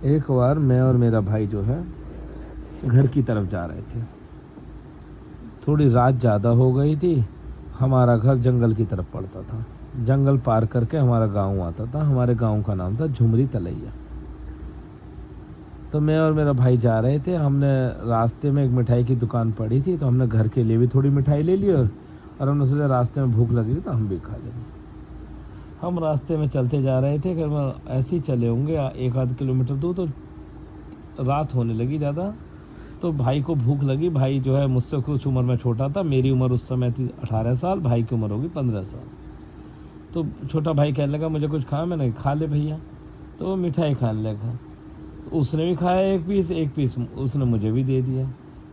एक बार मैं और मेरा भाई जो है घर की तरफ जा रहे थे। थोड़ी रात ज़्यादा हो गई थी। हमारा घर जंगल की तरफ पड़ता था। जंगल पार करके हमारा गांव आता था। हमारे गांव का नाम था झुमरी तलैया। तो मैं और मेरा भाई जा रहे थे। हमने रास्ते में एक मिठाई की दुकान पड़ी थी, तो हमने घर के लिए भी थोड़ी मिठाई ले ली और हमने सोचा रास्ते में भूख लगी तो हम भी खा लेंगे। हम रास्ते में चलते जा रहे थे। अगर ऐसे ही चले होंगे 1-8 किलोमीटर दूर, तो रात होने लगी ज़्यादा। तो भाई को भूख लगी। भाई जो है मुझसे कुछ उम्र में छोटा था। मेरी उम्र उस समय थी 18 साल, भाई की उम्र होगी 15 साल। तो छोटा भाई कहने लगा मुझे कुछ खाया। मैंने खा ले भैया। तो वो मिठाई खाने लगा। तो उसने भी खाया एक पीस उसने मुझे भी दे दिया।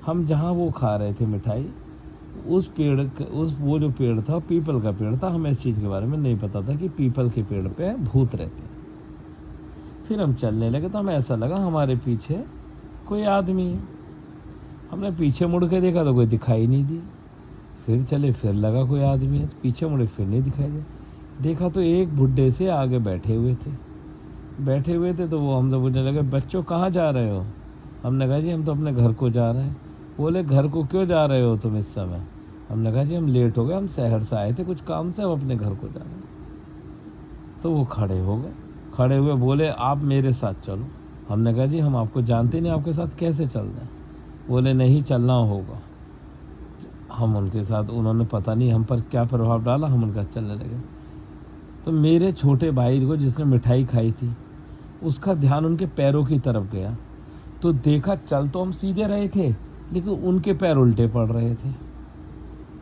हम जहाँ वो खा रहे थे मिठाई, वो जो पेड़ था पीपल का पेड़ था। हमें इस चीज़ के बारे में नहीं पता था कि पीपल के पेड़ पे भूत रहते हैं। फिर हम चलने लगे तो हमें ऐसा लगा हमारे पीछे कोई आदमी है। हमने पीछे मुड़ के देखा तो कोई दिखाई नहीं दी। फिर चले, फिर लगा कोई आदमी है। तो पीछे मुड़े, फिर नहीं दिखाई दिया। देखा तो एक बुड्ढे से आगे बैठे हुए थे। तो वो हमसे पूछने लगे बच्चों कहाँ जा रहे हो। हमने कहा जी हम तो अपने घर को जा रहे हैं। बोले घर को क्यों जा रहे हो तुम इस समय। हमने कहा जी हम लेट हो गए, हम शहर से आए थे कुछ काम से, हम अपने घर को जा रहे हैं। तो वो खड़े हो गए। खड़े हुए बोले आप मेरे साथ चलो। हमने कहा जी हम आपको जानते नहीं, आपके साथ कैसे चल रहे हैं। बोले नहीं चलना होगा। हम उनके साथ, उन्होंने पता नहीं हम पर क्या प्रभाव डाला, हम उनका चलने लगे। तो मेरे छोटे भाई को जिसने मिठाई खाई थी उसका ध्यान उनके पैरों की तरफ गया। तो देखा चल तो हम सीधे रहे थे, लेकिन उनके पैर उल्टे पड़ रहे थे।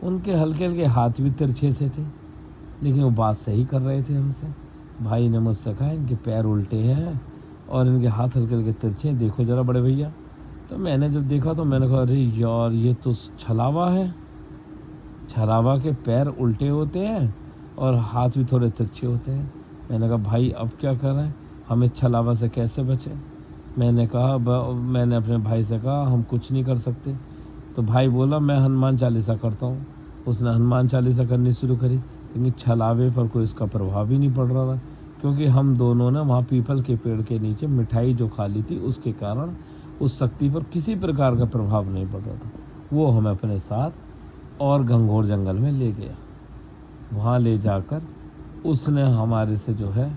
उनके हल्के हल्के हाथ भी तिरछे से थे, लेकिन वो बात सही कर रहे थे हमसे। भाई ने मुझसे कहा इनके पैर उल्टे हैं और इनके हाथ हल्के हल्के तिरछे हैं, देखो ज़रा बड़े भैया। तो मैंने जब देखा तो मैंने कहा अरे यार ये तो छलावा है। छलावा के पैर उल्टे होते हैं और हाथ भी थोड़े तिरछे होते हैं। मैंने कहा भाई अब क्या करें, हम इस छलावा से कैसे बचें। मैंने अपने भाई से कहा हम कुछ नहीं कर सकते। तो भाई बोला मैं हनुमान चालीसा करता हूँ। उसने हनुमान चालीसा करनी शुरू करी, लेकिन छलावे पर कोई इसका प्रभाव ही नहीं पड़ रहा था, क्योंकि हम दोनों ने वहाँ पीपल के पेड़ के नीचे मिठाई जो खा ली थी उसके कारण उस शक्ति पर किसी प्रकार का प्रभाव नहीं पड़ रहा था। वो हमें अपने साथ और घंघोर जंगल में ले गया। वहाँ ले जाकर उसने हमारे से जो है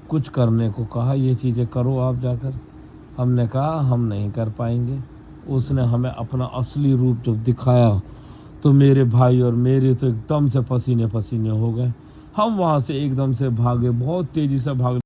कुछ करने को कहा, ये चीज़ें करो आप जाकर। हमने कहा हम नहीं कर पाएंगे। उसने हमें अपना असली रूप जब दिखाया तो मेरे भाई और मेरे तो एकदम से पसीने पसीने हो गए। हम वहाँ से एकदम से भागे, बहुत तेज़ी से भाग